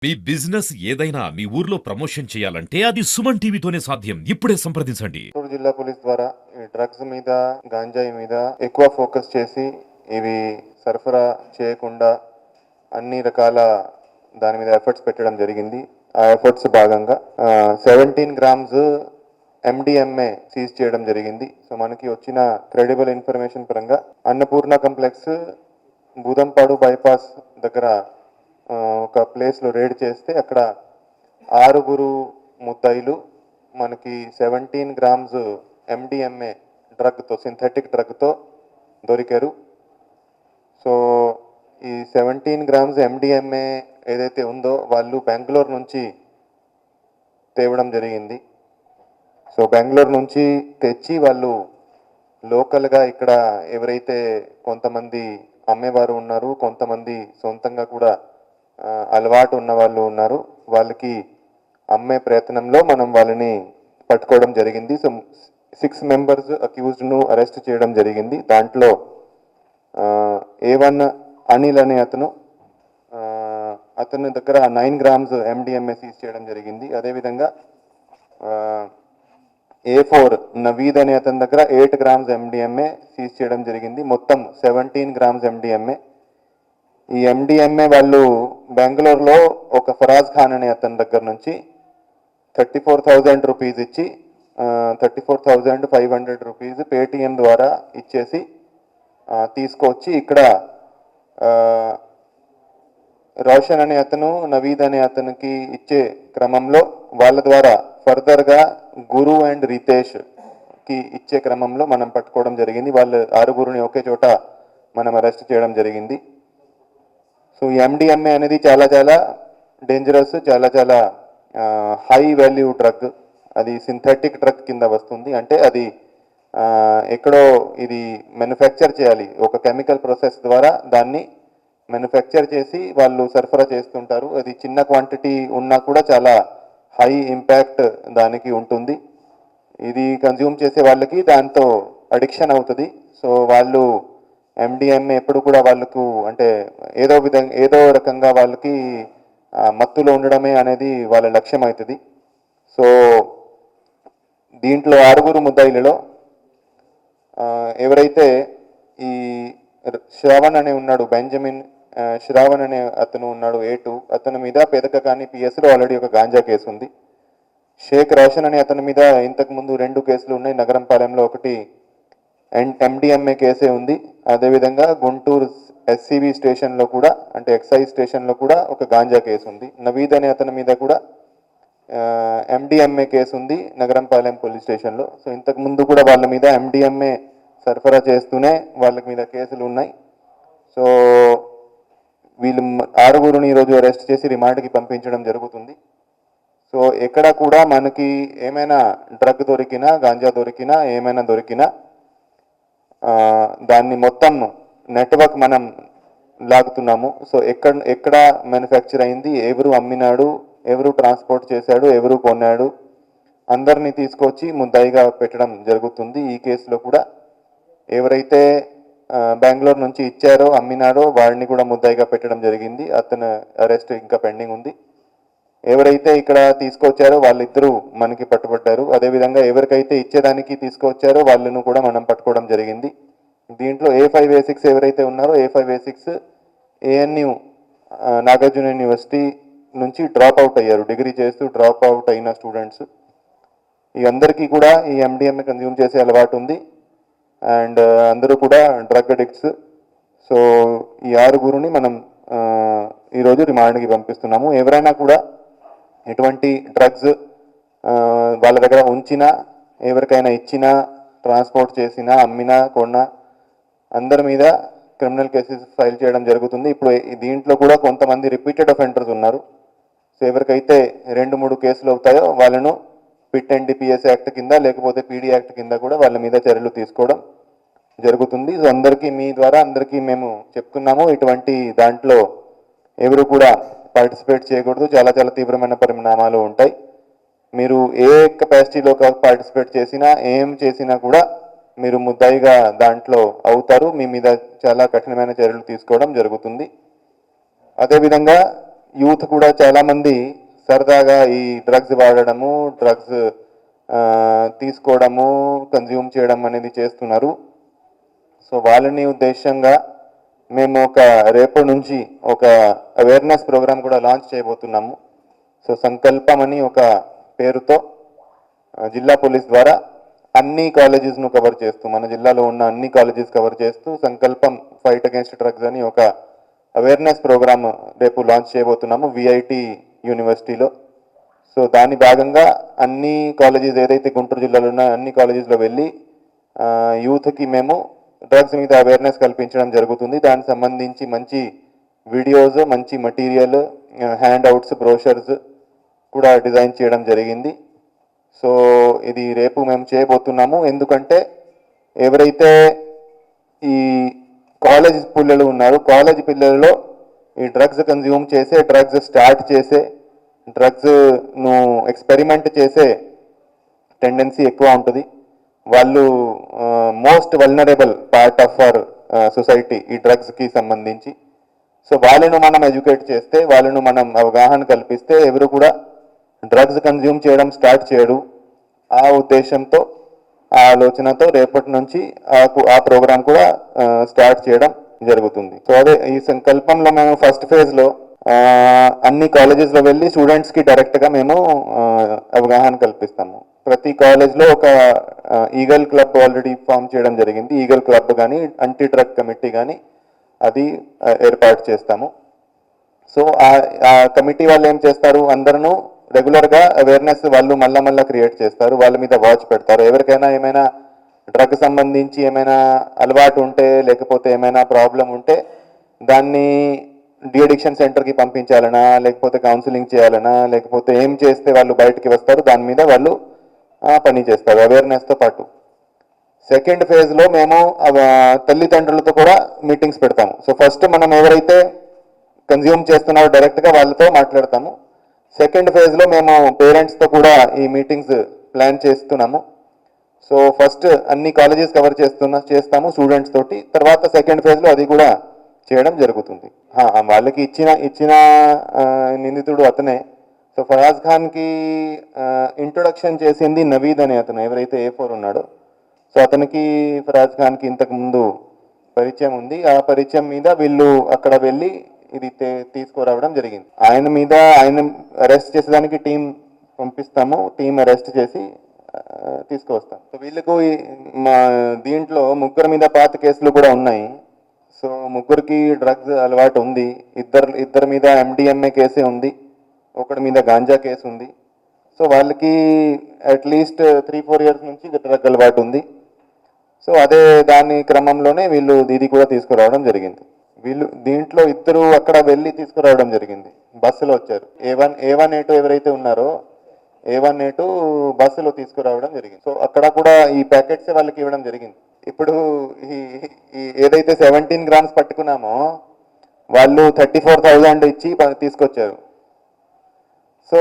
మీ business ఏదైనా మీ ఊర్లో promotion చేయాలంటే అది సుమన్ టీవీతోనే సాధ్యం. ఇప్పుడే సంప్రదించండి. చిత్తూరు జిల్లా పోలీస్ ద్వారా ఈ డ్రగ్స్ మీద గాంజాయి మీద ఎక్కువ ఫోకస్ చేసి ఇవి సరఫరా చేయకుండా అన్ని రకాల దాని మీద ఎఫర్ట్స్ పెట్టడం జరిగింది. ఆ ఎఫర్ట్స్ భాగంగా 17 గ్రామ్స్ ఎండిఎంఏ సీజ్ చేయడం జరిగింది. సో మనకి వచ్చిన క్రెడిబుల్ ఇన్ఫర్మేషన్ పరంగా అన్నపూర్ణ కాంప్లెక్స్ బూదంపాడు బైపాస్ దగ్గర ఒక ప్లేస్లో రేడ్ చేస్తే అక్కడ 6 ముద్దాయిలు మనకి 17 గ్రామ్స్ ఎండిఎంఏ డ్రగ్తో సింథటిక్ డ్రగ్తో దొరికారు. సో ఈ 17 గ్రామ్స్ ఎండిఎంఏ ఏదైతే ఉందో వాళ్ళు బెంగళూరు నుంచి తేవడం జరిగింది. సో బెంగళూరు నుంచి తెచ్చి వాళ్ళు లోకల్గా ఇక్కడ ఎవరైతే కొంతమంది అమ్మేవారు ఉన్నారు, కొంతమంది సొంతంగా కూడా అలవాటు ఉన్న వాళ్ళు ఉన్నారు, వాళ్ళకి అమ్మే ప్రయత్నంలో మనం వాళ్ళని పట్టుకోవడం జరిగింది. సో 6 మెంబర్స్ అక్యూజ్డ్ను అరెస్ట్ చేయడం జరిగింది. దాంట్లో A1 అనిల్ అనే అతని దగ్గర 9 గ్రామ్స్ ఎండిఎంఏ సీజ్ చేయడం జరిగింది. అదేవిధంగా A4 నవీద్ అనే అతని దగ్గర 8 గ్రామ్స్ ఎండిఎంఏ సీజ్ చేయడం జరిగింది. మొత్తం 17 గ్రామ్స్ ఎండిఎంఏ. ఈ ఎండిఎంఏ వాళ్ళు బెంగళూరులో ఒక ఫరాజ్ ఖాన్ అనే అతని దగ్గర నుంచి 34,000 రూపీస్ ఇచ్చి 34,500 రూపీస్ పేటిఎం ద్వారా ఇచ్చేసి తీసుకొచ్చి ఇక్కడ రోషన్ అనే అతను నవీద్ అనే అతనికి ఇచ్చే క్రమంలో వాళ్ళ ద్వారా ఫర్దర్గా గురు అండ్ రితేష్కి ఇచ్చే క్రమంలో మనం పట్టుకోవడం జరిగింది. వాళ్ళు 6 ఒకే చోట మనం అరెస్ట్ చేయడం జరిగింది. సో ఈ ఎండిఎంఏ అనేది చాలా చాలా డేంజరస్, చాలా చాలా హై వాల్యూ డ్రగ్. అది సింథటిక్ డ్రగ్ కింద వస్తుంది. అంటే అది ఎక్కడో ఇది మ్యానుఫ్యాక్చర్ చేయాలి, ఒక కెమికల్ ప్రాసెస్ ద్వారా దాన్ని మ్యానుఫ్యాక్చర్ చేసి వాళ్ళు సరఫరా చేస్తుంటారు. అది చిన్న క్వాంటిటీ ఉన్నా కూడా చాలా హై ఇంపాక్ట్ దానికి ఉంటుంది. ఇది కన్జ్యూమ్ చేసే వాళ్ళకి దాంతో అడిక్షన్ అవుతుంది. సో వాళ్ళు ఎండిఎంఏ ఎప్పుడు కూడా వాళ్ళకు అంటే ఏదో రకంగా వాళ్ళకి మత్తులో ఉండడమే అనేది వాళ్ళ లక్ష్యం అవుతుంది. సో దీంట్లో 6 ముద్దాయిలలో ఎవరైతే ఈ శ్రావణ్ అనే ఉన్నాడు, బెంజమిన్ శ్రావణ్ అనే అతను ఉన్నాడు A2, అతని మీద పెదకకాని పిఎస్లో ఆల్రెడీ ఒక గాంజా కేసు ఉంది. షేక్ రోషన్ అనే అతని మీద ఇంతకుముందు 2 కేసులు ఉన్నాయి. నగరంపాలెంలో ఒకటి ఎండిఎంఏ కేసే ఉంది. అదేవిధంగా గుంటూరు ఎస్సీబీ స్టేషన్లో కూడా అంటే ఎక్సైజ్ స్టేషన్లో కూడా ఒక గాంజా కేసు ఉంది. నవీద్ అనే అతని మీద కూడా ఎండిఎంఏ కేసు ఉంది నగరంపాలెం పోలీస్ స్టేషన్లో. సో ఇంతకుముందు కూడా వాళ్ళ మీద ఎండిఎంఏ సరఫరా చేస్తూనే వాళ్ళ మీద కేసులు ఉన్నాయి. సో వీళ్ళు 6 ఈరోజు అరెస్ట్ చేసి రిమాండ్కి పంపించడం జరుగుతుంది. సో ఎక్కడ కూడా మనకి ఏమైనా డ్రగ్ దొరికినా, గాంజా దొరికినా, ఏమైనా దొరికినా దాన్ని మొత్తం నెట్వర్క్ మనం లాగుతున్నాము. సో ఎక్కడ మ్యానుఫ్యాక్చర్ అయింది, ఎవరు అమ్మినాడు, ఎవరు ట్రాన్స్పోర్ట్ చేశాడు, ఎవరు కొన్నాడు, అందరినీ తీసుకొచ్చి ముద్దాయిగా పెట్టడం జరుగుతుంది. ఈ కేసులో కూడా ఎవరైతే బెంగళూరు నుంచి ఇచ్చారో, అమ్మినారో వాడిని కూడా ముద్దాయిగా పెట్టడం జరిగింది. అతను అరెస్ట్ ఇంకా పెండింగ్ ఉంది. ఎవరైతే ఇక్కడ తీసుకొచ్చారో వాళ్ళిద్దరూ మనకి పట్టుబడ్డారు. అదేవిధంగా ఎవరికైతే ఇచ్చేదానికి తీసుకొచ్చారో వాళ్ళను కూడా మనం పట్టుకోవడం జరిగింది. దీంట్లో A5 A6 ఎవరైతే ఉన్నారో A5 A6 ANU Nagarjuna university నుంచి డ్రాప్ అవుట్ అయ్యారు, డిగ్రీ చేస్తూ డ్రాప్ అవుట్ అయిన స్టూడెంట్స్. ఈ అందరికీ కూడా ఈ ఎండిఎంఏ కన్జ్యూమ్ చేసే అలవాటు ఉంది అండ్ అందరూ కూడా డ్రగ్ అడిక్ట్స్. సో ఈ 6 మనం ఈరోజు రిమాండ్కి పంపిస్తున్నాము. ఎవరైనా కూడా ఎటువంటి డ్రగ్స్ వాళ్ళ దగ్గర ఉంచినా, ఎవరికైనా ఇచ్చినా, ట్రాన్స్పోర్ట్ చేసినా, అమ్మినా, కొన్నా అందరి మీద క్రిమినల్ కేసెస్ ఫైల్ చేయడం జరుగుతుంది. ఇప్పుడు దీంట్లో కూడా కొంతమంది రిపీటెడ్ అఫెండర్స్ ఉన్నారు. సో ఎవరికైతే 2-3 కేసులు అవుతాయో వాళ్ళను పిట్ NDPS యాక్ట్ కింద లేకపోతే PD యాక్ట్ కింద కూడా వాళ్ళ మీద చర్యలు తీసుకోవడం జరుగుతుంది. సో మీ ద్వారా అందరికీ మేము చెప్తున్నాము, ఇటువంటి దాంట్లో ఎవరు కూడా పార్టిసిపేట్ చేయకూడదు. చాలా చాలా తీవ్రమైన పరిణామాలు ఉంటాయి. మీరు ఏ కెపాసిటీలో పార్టిసిపేట్ చేసినా, ఏం చేసినా కూడా మీరు ముద్దాయిగా దాంట్లో అవుతారు. మీ మీద చాలా కఠినమైన చర్యలు తీసుకోవడం జరుగుతుంది. అదేవిధంగా యూత్ కూడా చాలామంది సరదాగా ఈ డ్రగ్స్ వాడడము, డ్రగ్స్ తీసుకోవడము, కన్జ్యూమ్ చేయడం అనేది చేస్తున్నారు. సో వాళ్ళని ఉద్దేశంగా మేము రేపటి నుంచి ఒక అవేర్నెస్ ప్రోగ్రామ్ కూడా లాంచ్ చేయబోతున్నాము. సో సంకల్పం అని ఒక పేరుతో జిల్లా పోలీస్ ద్వారా అన్ని కాలేజెస్ను కవర్ చేస్తూ, మన జిల్లాలో ఉన్న అన్ని కాలేజెస్ కవర్ చేస్తూ సంకల్పం ఫైట్ అగేన్స్ట్ డ్రగ్స్ అని ఒక అవేర్నెస్ ప్రోగ్రామ్ రేపు లాంచ్ చేయబోతున్నాము విఐటి యూనివర్సిటీలో. సో దాని భాగంగా అన్ని కాలేజెస్ ఏదైతే గుంటూరు జిల్లాలో ఉన్నాయో అన్ని కాలేజెస్లో వెళ్ళి యూత్కి మేము డ్రగ్స్ మీద అవేర్నెస్ కల్పించడం జరుగుతుంది. దానికి సంబంధించి మంచి వీడియోస్, మంచి మటీరియల్, హ్యాండ్ అవుట్స్, బ్రోషర్స్ కూడా డిజైన్ చేయడం జరిగింది. సో ఇది రేపు మేము చేయబోతున్నాము. ఎందుకంటే ఎవరైతే ఈ కాలేజ్ పిల్లలు ఉన్నారు, కాలేజ్ పిల్లలలో ఈ డ్రగ్స్ కన్జ్యూమ్ చేసే, డ్రగ్స్ స్టార్ట్ చేసే, డ్రగ్స్ను ఎక్స్పెరిమెంట్ చేసే టెండెన్సీ ఎక్కువ ఉంటుంది. వాళ్ళు most vulnerable part of our society ఈ డ్రగ్స్కి సంబంధించి. సో వాళ్ళను మనం ఎడ్యుకేట్ చేస్తే, వాళ్ళను మనం అవగాహన కల్పిస్తే ఎవరు కూడా డ్రగ్స్ కన్జ్యూమ్ చేయడం స్టార్ట్ చేయడు. ఆ ఉద్దేశంతో, ఆ ఆలోచనతో రేపటి నుంచి ఆ ప్రోగ్రామ్ కూడా స్టార్ట్ చేయడం జరుగుతుంది. సో అదే ఈ సంకల్పంలో మేము ఫస్ట్ ఫేజ్లో అన్ని కాలేజెస్లో వెళ్ళి స్టూడెంట్స్కి డైరెక్ట్గా మేము అవగాహన కల్పిస్తాము. ప్రతి కాలేజ్లో ఒక ఈగల్ క్లబ్ ఆల్రెడీ ఫామ్ చేయడం జరిగింది. ఈగల్ క్లబ్ కానీ, యాంటీ డ్రగ్ కమిటీ కానీ అది ఏర్పాటు చేస్తాము. సో ఆ కమిటీ వాళ్ళు ఏం చేస్తారు, అందరూ రెగ్యులర్గా అవేర్నెస్ వాళ్ళు మళ్ళా క్రియేట్ చేస్తారు. వాళ్ళ మీద వాచ్ పెడతారు. ఎవరికైనా ఏమైనా డ్రగ్ సంబంధించి ఏమైనా అలవాటు ఉంటే, లేకపోతే ఏమైనా ప్రాబ్లం ఉంటే దాన్ని డిఅడిక్షన్ సెంటర్కి పంపించాలనా, లేకపోతే కౌన్సిలింగ్ చేయాలనా, లేకపోతే ఏం చేస్తే వాళ్ళు బయటికి వస్తారు, దాని మీద వాళ్ళు పని చేస్తారు అవేర్నెస్తో పాటు. సెకండ్ ఫేజ్లో మేము తల్లిదండ్రులతో కూడా మీటింగ్స్ పెడతాము. సో ఫస్ట్ మనం ఎవరైతే కన్జ్యూమ్ చేస్తున్నారో డైరెక్ట్గా వాళ్ళతో మాట్లాడతాము. సెకండ్ ఫేజ్లో మేము పేరెంట్స్తో కూడా ఈ మీటింగ్స్ ప్లాన్ చేస్తున్నాము. సో ఫస్ట్ అన్ని కాలేజెస్ కవర్ చేస్తాము స్టూడెంట్స్ తోటి. తర్వాత సెకండ్ ఫేజ్లో అది కూడా చేయడం జరుగుతుంది. వాళ్ళకి ఇచ్చిన నిందితుడు అతనే. సో ఫయాజ్ ఖాన్కి ఇంట్రొడక్షన్ చేసింది నవీద్ అనే అతను, ఎవరైతే A4 ఉన్నాడో. సో అతనికి ఫయాజ్ ఖాన్కి ఇంతకుముందు పరిచయం ఉంది. ఆ పరిచయం మీద వీళ్ళు అక్కడ వెళ్ళి ఇది తీసుకురావడం జరిగింది. ఆయన అరెస్ట్ చేసేదానికి టీం పంపిస్తాము. టీం అరెస్ట్ చేసి తీసుకువస్తాం. సో వీళ్ళకు మా దీంట్లో ముగ్గురు మీద పాత కేసులు కూడా ఉన్నాయి. సో ముగ్గురికి డ్రగ్స్ అలవాటు ఉంది. ఇద్దరి మీద MDMA కేసే ఉంది, ఒకటి మీద గాంజా కేసు ఉంది. సో వాళ్ళకి అట్లీస్ట్ 3-4 ఇయర్స్ నుంచి డ్రగ్ అలవాటు ఉంది. సో అదే దాని క్రమంలోనే వీళ్ళు ఇది కూడా తీసుకురావడం జరిగింది. వీళ్ళు దీంట్లో ఇద్దరు అక్కడ వెళ్ళి తీసుకురావడం జరిగింది. బస్సులో వచ్చారు. A1 A2 ఎవరైతే ఉన్నారో A1 A2 బస్సులో తీసుకురావడం జరిగింది. సో అక్కడ కూడా ఈ ప్యాకెట్స్ వాళ్ళకి ఇవ్వడం జరిగింది. ఇప్పుడు ఈ ఏదైతే 17 గ్రామ్స్ పట్టుకున్నామో వాళ్ళు 34,000 ఇచ్చి తీసుకొచ్చారు. సో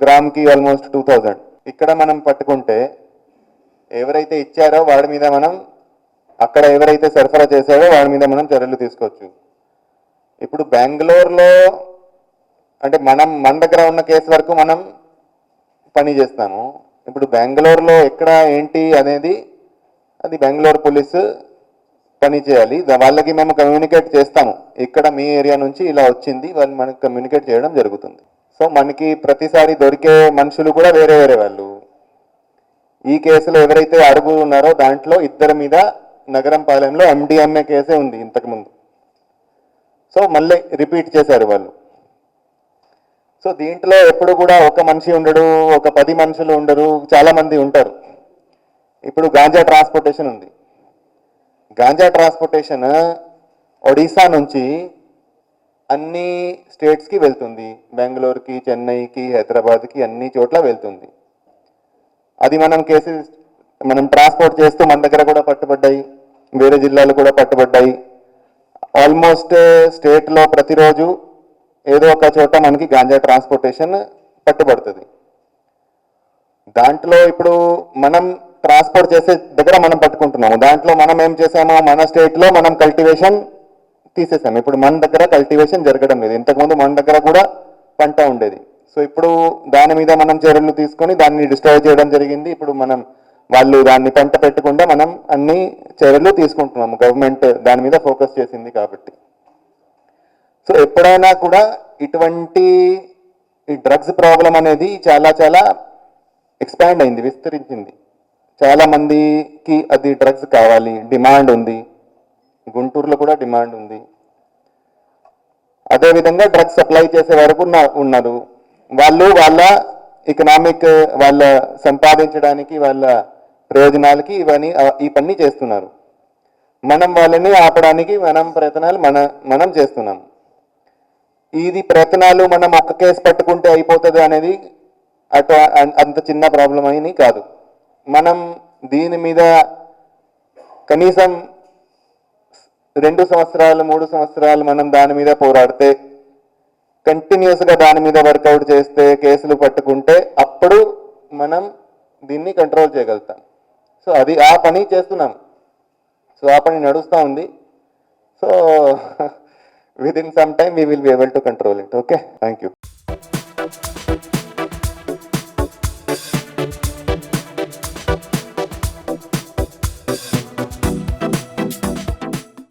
గ్రామ్కి ఆల్మోస్ట్ 2,000. ఇక్కడ మనం పట్టుకుంటే ఎవరైతే ఇచ్చారో వాడి మీద మనం, అక్కడ ఎవరైతే సరఫరా చేశారో వాడి మీద మనం చర్యలు తీసుకోవచ్చు. ఇప్పుడు బెంగళూరులో అంటే మన దగ్గర ఉన్న కేసు వరకు మనం పని చేస్తాము. ఇప్పుడు బెంగళూరులో ఎక్కడ ఏంటి అనేది అది బెంగళూరు పోలీసు పని చేయాలి. వాళ్ళకి మేము కమ్యూనికేట్ చేస్తాము. ఇక్కడ మీ ఏరియా నుంచి ఇలా వచ్చింది, వాళ్ళు మనకి కమ్యూనికేట్ చేయడం జరుగుతుంది. సో మనకి ప్రతిసారి దొరికే మనుషులు కూడా వేరే వాళ్ళు. ఈ కేసులో ఎవరైతే అడుగు ఉన్నారో దాంట్లో ఇద్దరి మీద నగరంపాలెంలో MDMA కేసే ఉంది ఇంతకుముందు. సో మళ్ళీ రిపీట్ చేశారు వాళ్ళు. సో దీంట్లో ఎప్పుడు కూడా ఒక మనిషి ఉండడు, ఒక 10 మనుషులు ఉండరు, చాలా మంది ఉంటారు. ఇప్పుడు గాంజా ట్రాన్స్పోర్టేషన్ ఉంది. గాంజా ట్రాన్స్పోర్టేషన్ ఒడిశా నుంచి అన్ని స్టేట్స్కి వెళ్తుంది. బెంగళూరుకి, చెన్నైకి, హైదరాబాద్కి అన్ని చోట్ల వెళ్తుంది. అది మనం ట్రాన్స్పోర్ట్ చేస్తూ మన దగ్గర కూడా పట్టుబడ్డాయి, వేరే జిల్లాలు కూడా పట్టుబడ్డాయి. ఆల్మోస్ట్ స్టేట్లో ప్రతిరోజు ఏదో ఒక చోట మనకి గాంజా ట్రాన్స్పోర్టేషన్ పట్టుబడుతుంది. దాంట్లో ఇప్పుడు మనం ట్రాన్స్పోర్ట్ చేసే దగ్గర మనం పట్టుకుంటున్నాము. దాంట్లో మనం ఏం చేసామో మన స్టేట్లో మనం కల్టివేషన్ తీసేసాం. ఇప్పుడు మన దగ్గర కల్టివేషన్ జరగడం లేదు. ఇంతకుముందు మన దగ్గర కూడా పంట ఉండేది. సో ఇప్పుడు దాని మీద మనం చర్యలు తీసుకొని దాన్ని డిస్ట్రాయ్ చేయడం జరిగింది. ఇప్పుడు వాళ్ళు దాన్ని పంట పెట్టకుండా మనం అన్ని చర్యలు తీసుకుంటున్నాము. గవర్నమెంట్ దాని మీద ఫోకస్ చేసింది కాబట్టి. సో ఎప్పుడైనా కూడా ఇటువంటి ఈ డ్రగ్స్ ప్రాబ్లం అనేది చాలా చాలా ఎక్స్పాండ్ అయింది, విస్తరించింది. చాలా మందికి అది డ్రగ్స్ కావాలి, డిమాండ్ ఉంది. గుంటూరులో కూడా డిమాండ్ ఉంది. అదేవిధంగా డ్రగ్స్ సప్లై చేసే వరకు ఉన్నారు. వాళ్ళు వాళ్ళ ఎకనామిక్ వాళ్ళ సంపాదించడానికి వాళ్ళ ప్రయోజనాలకి ఈ పని చేస్తున్నారు. మనం వాళ్ళని ఆపడానికి ప్రయత్నాలు మనం చేస్తున్నాం. ఇది ప్రయత్నాలు మనం ఒక్క కేసు పట్టుకుంటే అయిపోతుంది అనేది అంత చిన్న ప్రాబ్లం అని కాదు. మనం దీని మీద కనీసం 2 సంవత్సరాలు 3 సంవత్సరాలు మనం దాని మీద పోరాడితే, కంటిన్యూస్గా దాని మీద వర్కౌట్ చేస్తే, కేసులు పట్టుకుంటే అప్పుడు మనం దీన్ని కంట్రోల్ చేయగలుగుతాం. సో ఆ పని చేస్తున్నాం. సో ఆ పని నడుస్తూ ఉంది. So within some time we will be able to control it. Okay, thank you.